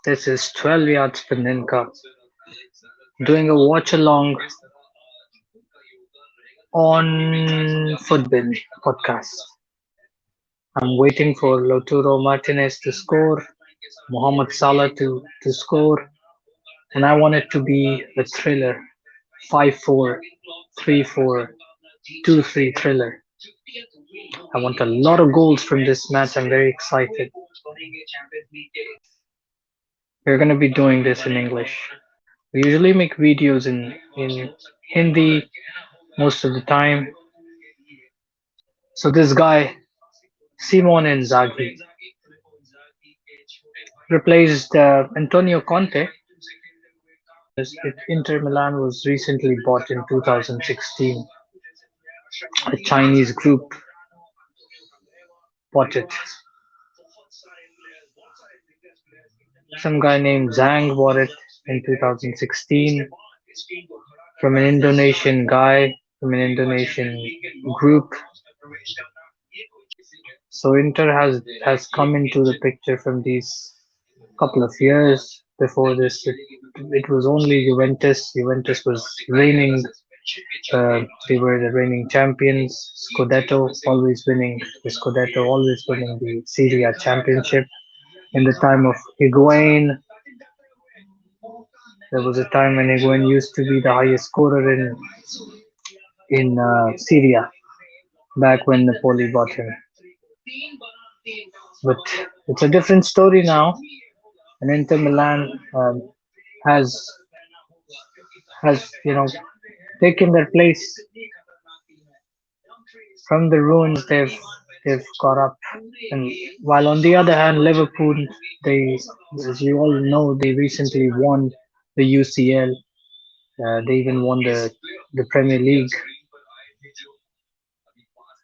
This is 12 Yards Paninka doing a watch along on Futbin Podcast. I'm waiting for Lautaro Martinez to score, Mohamed Salah to score, and I want it to be a thriller 5-4, 3-4, 2-3 thriller. I want a lot of goals from this match. I'm very excited. We're going to be doing this in English. We usually make videos in Hindi most of the time. So this guy, Simone Inzaghi, replaced Antonio Conte. Inter Milan was recently bought in 2016. A Chinese group bought it. Some guy named Zhang bought it in 2016 from an Indonesian guy, from an Indonesian group. So Inter has come into the picture from these couple of years. Before this, it was only Juventus. Juventus was reigning. They were the reigning champions. Scudetto, always winning the Scudetto, always winning the Serie A championship. In the time of Higuain, there was a time when Higuain used to be the highest scorer in Serie A, back when Napoli bought him. But it's a different story now, and Inter Milan has has taken their place from the ruins they've got up. And while on the other hand, Liverpool, they, as you all know, they recently won the UCL. They even won the Premier League,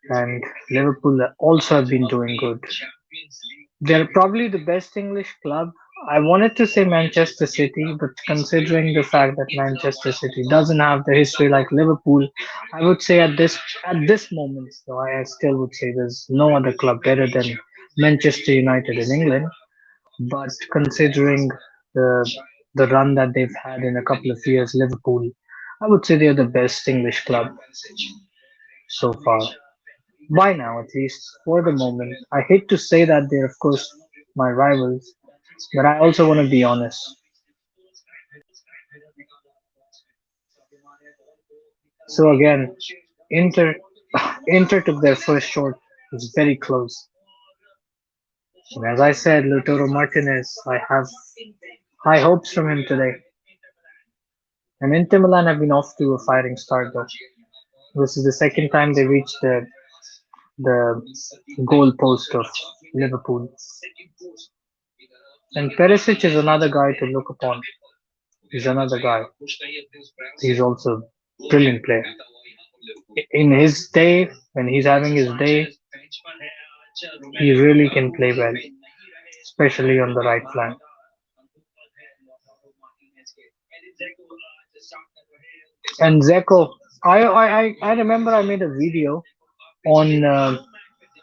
and Liverpool also have been doing good. They're probably the best English club. I wanted to say Manchester City, but considering the fact that Manchester City doesn't have the history like Liverpool, I would say at this moment, though, I still would say there's no other club better than Manchester United in England. But considering the the run that they've had in a couple of years, Liverpool, I would say they're the best English club so far. By now, at least for the moment. I hate to say that they're, of course, my rivals, but I also want to be honest. So again, Inter, Inter took their first shot. It was very close. And as I said, Lautaro Martinez, I have high hopes from him today. And Inter Milan have been off to a firing start though. This is the second time they reached the goal post of Liverpool. And Perisic is another guy to look upon. He's another guy. He's also a brilliant player. In his day, when he's having his day, he really can play well, especially on the right flank. And Zeko, I remember I made a video on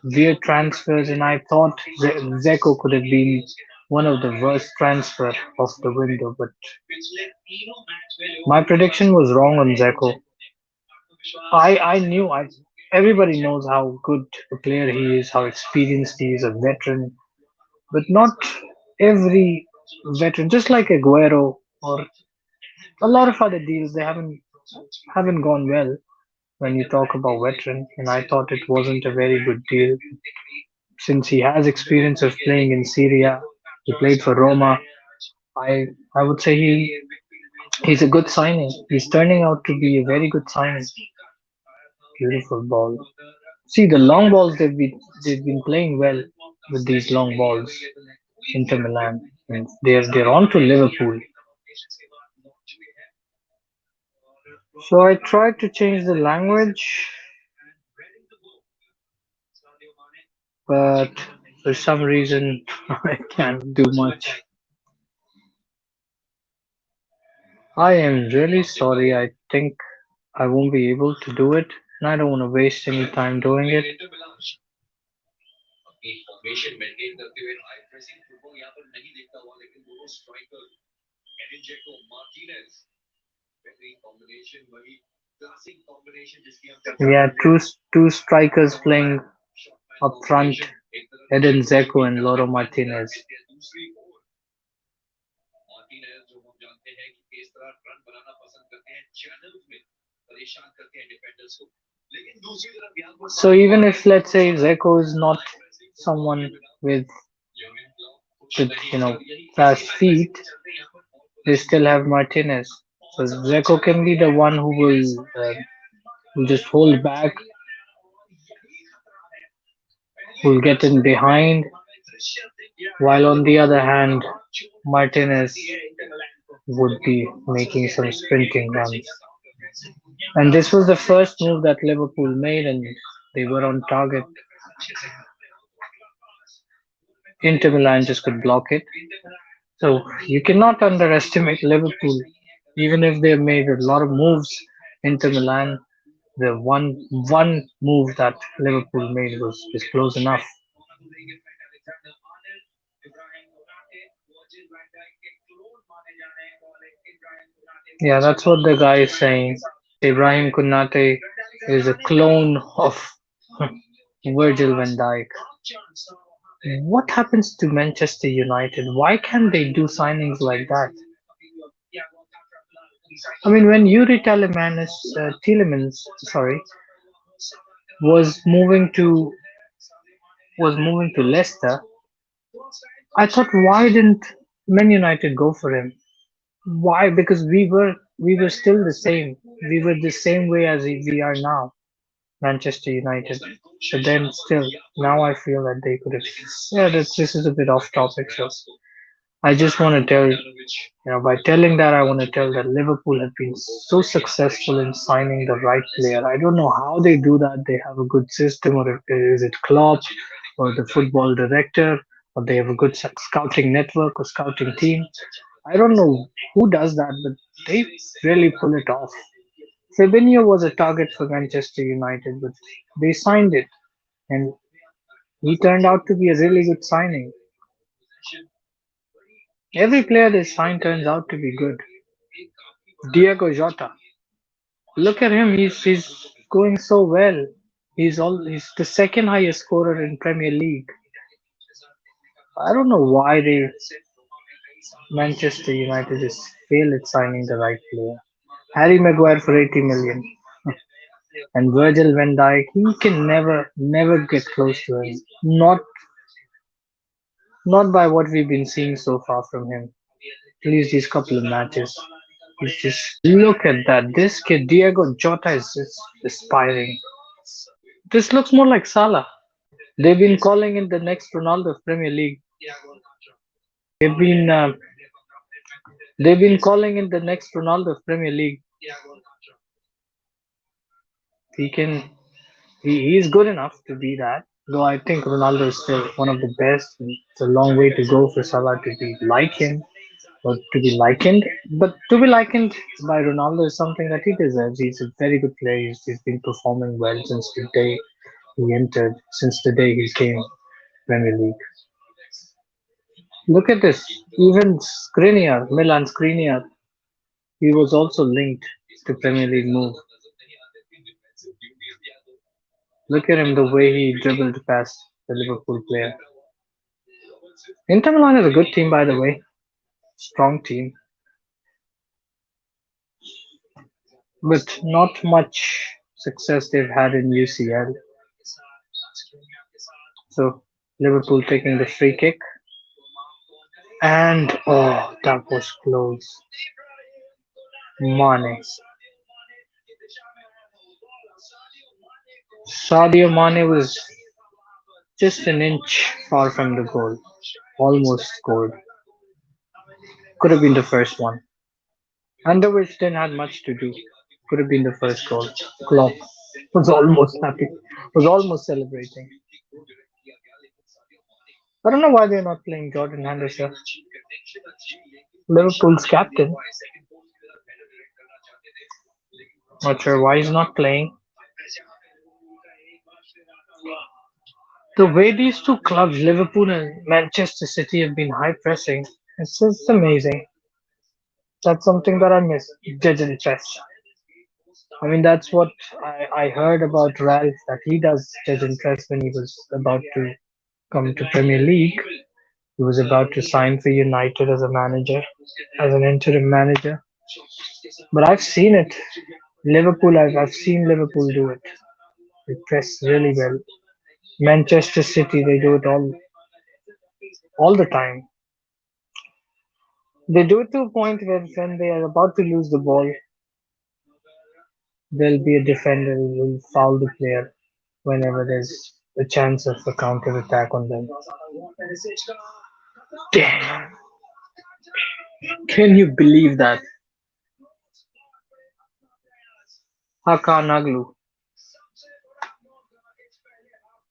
weird transfers, and I thought Zeko could have been one of the worst transfer of the window, but my prediction was wrong on Zeko. I knew everybody knows how good a player he is, how experienced he is, a veteran, but not every veteran, just like Aguero or a lot of other deals, they haven't gone well when you talk about veteran, and I thought it wasn't a very good deal since he has experience of playing in Syria. He played for Roma. I would say he's a good signing. He's turning out to be a very good signing. Beautiful ball. See the long balls they've been playing well with these long balls. Inter Milan, and they're on to Liverpool. So I tried to change the language, but for some reason I can't do much. I am really sorry. I think I won't be able to do it, and I don't want to waste any time doing it. Yeah, two strikers playing up front, Eden Dzeko and Loro Martinez. So even if let's say Zeko is not someone with with fast feet, they still have Martinez. So Zeko can be the one who just hold back, who'll get in behind, while on the other hand, Martinez would be making some sprinting runs. And this was the first move that Liverpool made, and they were on target. Inter Milan just could block it. So you cannot underestimate Liverpool, even if they made a lot of moves. Inter Milan, the one move that Liverpool made was close enough. Yeah, that's what the guy is saying. Ibrahim Konate is a clone of Virgil van Dijk. What happens to Manchester United? Why can't they do signings like that? I mean, when Yuri Tielemans, sorry, was moving to was moving to Leicester, I thought, why didn't Man United go for him? Why? Because we were still the same. We were the same way as we are now, Manchester United. But then still, now I feel that they could have. Yeah, this is a bit off topic. So I just want to tell, by telling that, I want to tell that Liverpool have been so successful in signing the right player. I don't know how they do that. They have a good system, or is it Klopp, or the football director, or they have a good scouting network or scouting team. I don't know who does that, but they really pull it off. Fabinho was a target for Manchester United, but they signed it, and he turned out to be a really good signing. Every player they sign turns out to be good. Diego Jota, look at him. He's going so well. He's the second highest scorer in Premier League. I don't know why they Manchester United just fail at signing the right player. Harry Maguire for 80 million. And Virgil van Dijk, he can never get close to him. Not by what we've been seeing so far from him. At least these couple of matches. He's just look at that. This kid Diego Jota is just aspiring. This looks more like Salah. They've been calling it the next Ronaldo of Premier League. They've been uh, they've been calling it the next Ronaldo of Premier League. He can he's good enough to be that. Though I think Ronaldo is still one of the best. It's a long way to go for Salah to be like him or to be likened. But to be likened by Ronaldo is something that he deserves. He's a very good player. He's been performing well since the day he entered, since the day he came Premier League. Look at this. Even Skriniar, Milan Skriniar, he was also linked to Premier League move. Look at him, the way he dribbled past the Liverpool player. Inter Milan is a good team, by the way. Strong team, but not much success they've had in UCL. So Liverpool taking the free kick, and oh, that was close. Mane, Sadio Mane was just an inch far from the goal. Almost scored. Could have been the first one. Underwich didn't have much to do. Could have been the first goal. Klopp was almost happy. Was almost celebrating. I don't know why they're not playing Jordan Henderson, Liverpool's captain. Not sure why he's not playing. The way these two clubs, Liverpool and Manchester City, have been high pressing, it's just amazing. That's something that I miss. Digital chess. I mean, that's what I heard about Ralph, that he does digital chess when he was about to come to Premier League. He was about to sign for United as a manager, as an interim manager. But I've seen it. Liverpool, I've seen Liverpool do it. They press really well. Manchester City, they do it all the time. They do it to a point where when they are about to lose the ball, there'll be a defender who will foul the player whenever there's a chance of a counter attack on them. Damn! Can you believe that? Hakanaglu.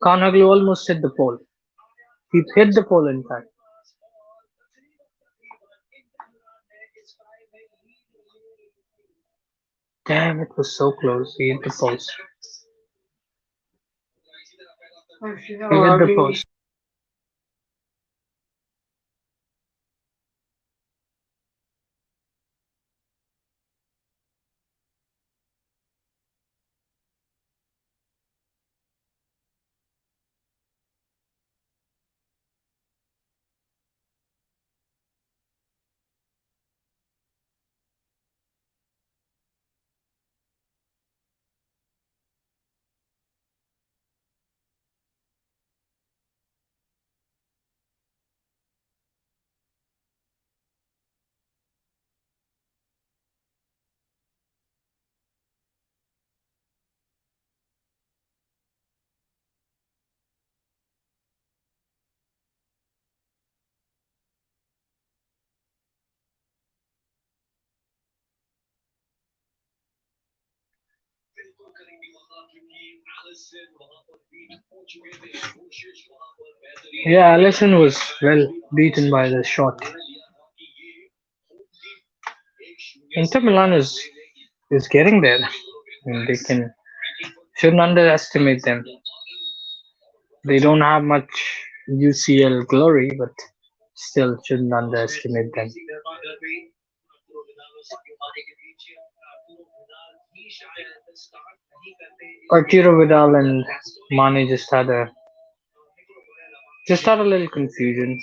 Kanaglu almost hit the pole. He hit the pole, in fact. Damn, it was so close. He hit the post. He hit the post. Yeah, Allison was well beaten by the shot. Inter Milan is getting there. And they can shouldn't underestimate them. They don't have much UCL glory, but still shouldn't underestimate them. Arturo Vidal and Mane just had a little confusion,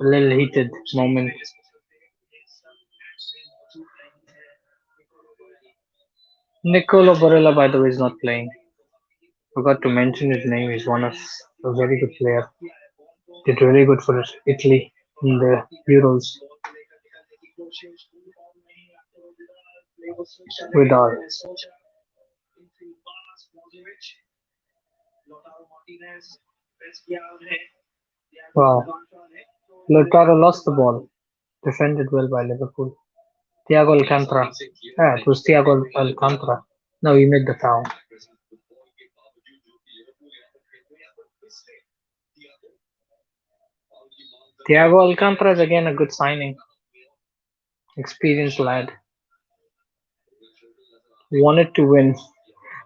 a little heated moment. Nicolo Barella, by the way, is not playing. Forgot to mention his name. He's one of a very good player. Did really good for Italy in the Euros. Vidal. Wow. Lautaro lost the ball. Defended well by Liverpool. Thiago Alcantara. Yeah, it was Thiago Alcantara. No, he made the foul. Thiago Alcantara is again a good signing. Experienced lad. Wanted to win.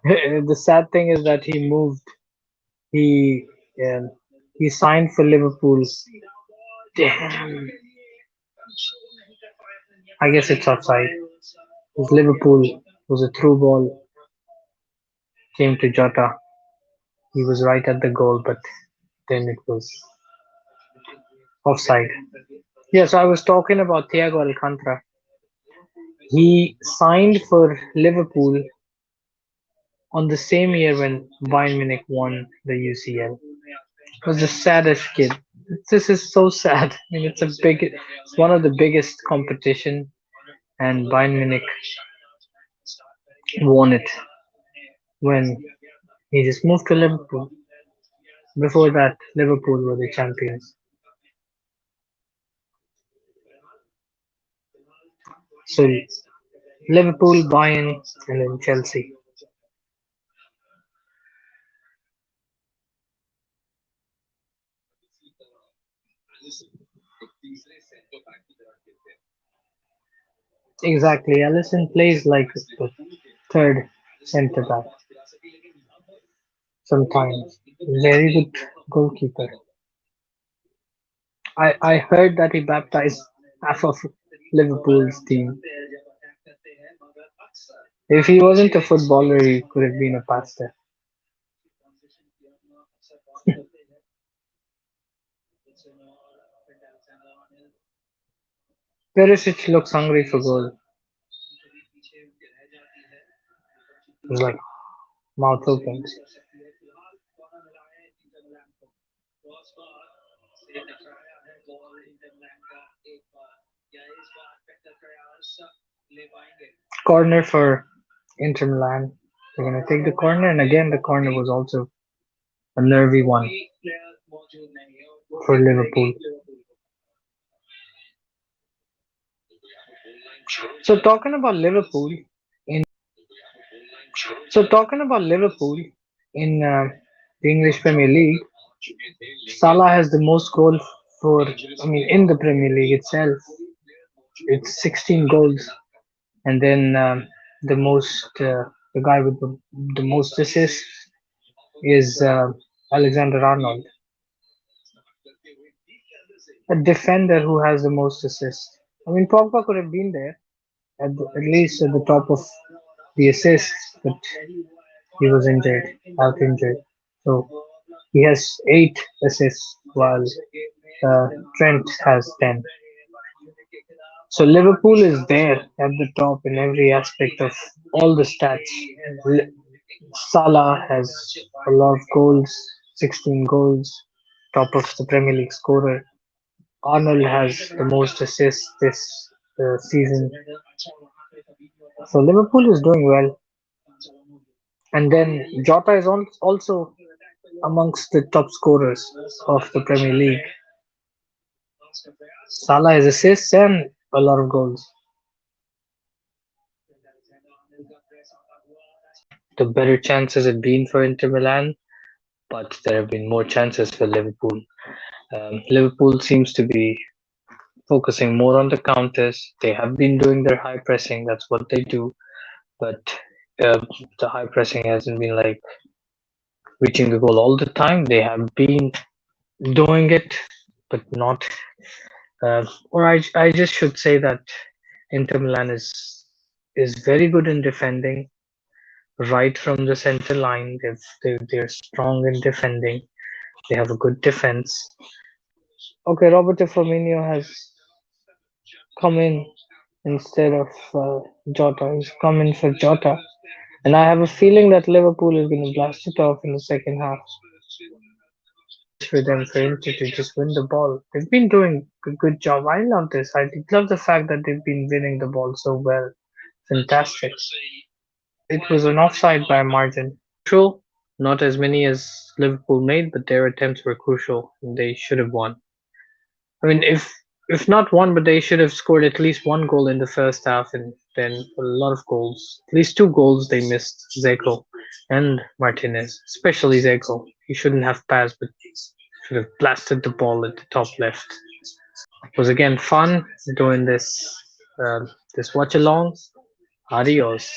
The sad thing is that he moved. He um, he signed for Liverpool. Damn. I guess it's offside. It was Liverpool. It was a through ball. Came to Jota. He was right at the goal, but then it was offside. Yes, I was talking about Thiago Alcantara. He signed for Liverpool on the same year when Bayern Munich won the UCL. It was the saddest kid. This is so sad. I mean, it's one of the biggest competition, and Bayern Munich won it when he just moved to Liverpool. Before that, Liverpool were the champions. So Liverpool, Bayern, and then Chelsea. Exactly. Allison plays like the third centre back sometimes. Very good goalkeeper. I heard that he baptized half of Liverpool's team. If he wasn't a footballer, he could have been a pastor. Perisic looks hungry for goal. He's like mouth open. Corner for Inter Milan. They're gonna take the corner, and again the corner was also a nervy one for Liverpool. So talking about Liverpool in talking about Liverpool in the English Premier League, Salah has the most goals for. I mean, in the Premier League itself, it's 16 goals, and then the guy with the most assists is Alexander Arnold, a defender who has the most assists. I mean, Pogba could have been there at least at the top of the assists, but he was injured, out injured. So he has 8 assists while uh, Trent has 10. So Liverpool is there at the top in every aspect of all the stats. Li- Salah has a lot of goals, 16 goals, top of the Premier League scorer. Arnold has the most assists this season. So Liverpool is doing well. And then Jota is also amongst the top scorers of the Premier League. Salah has assists and a lot of goals. The better chances have been for Inter Milan, but there have been more chances for Liverpool. Liverpool seems to be focusing more on the counters. They have been doing their high pressing. That's what they do, but uh, the high pressing hasn't been like reaching the goal all the time. They have been doing it, but not. Or I just should say that Inter Milan is very good in defending right from the center line. They're strong in defending. They have a good defense. Okay, Roberto Firmino has come in instead of Jota. He's come in for Jota. And I have a feeling that Liverpool is going to blast it off in the second half. For them, for Inter to just win the ball. They've been doing a good job. I love this. I love the fact that they've been winning the ball so well. Fantastic. It was an offside by a margin. Crucial. Not as many as Liverpool made, but their attempts were crucial. And they should have won. I mean, if not one, but they should have scored at least one goal in the first half, and then a lot of goals. At least 2 goals they missed. Zeko and Martinez, especially Zeko. He shouldn't have passed, but should have blasted the ball at the top left. It was again fun doing this watch along. Adios.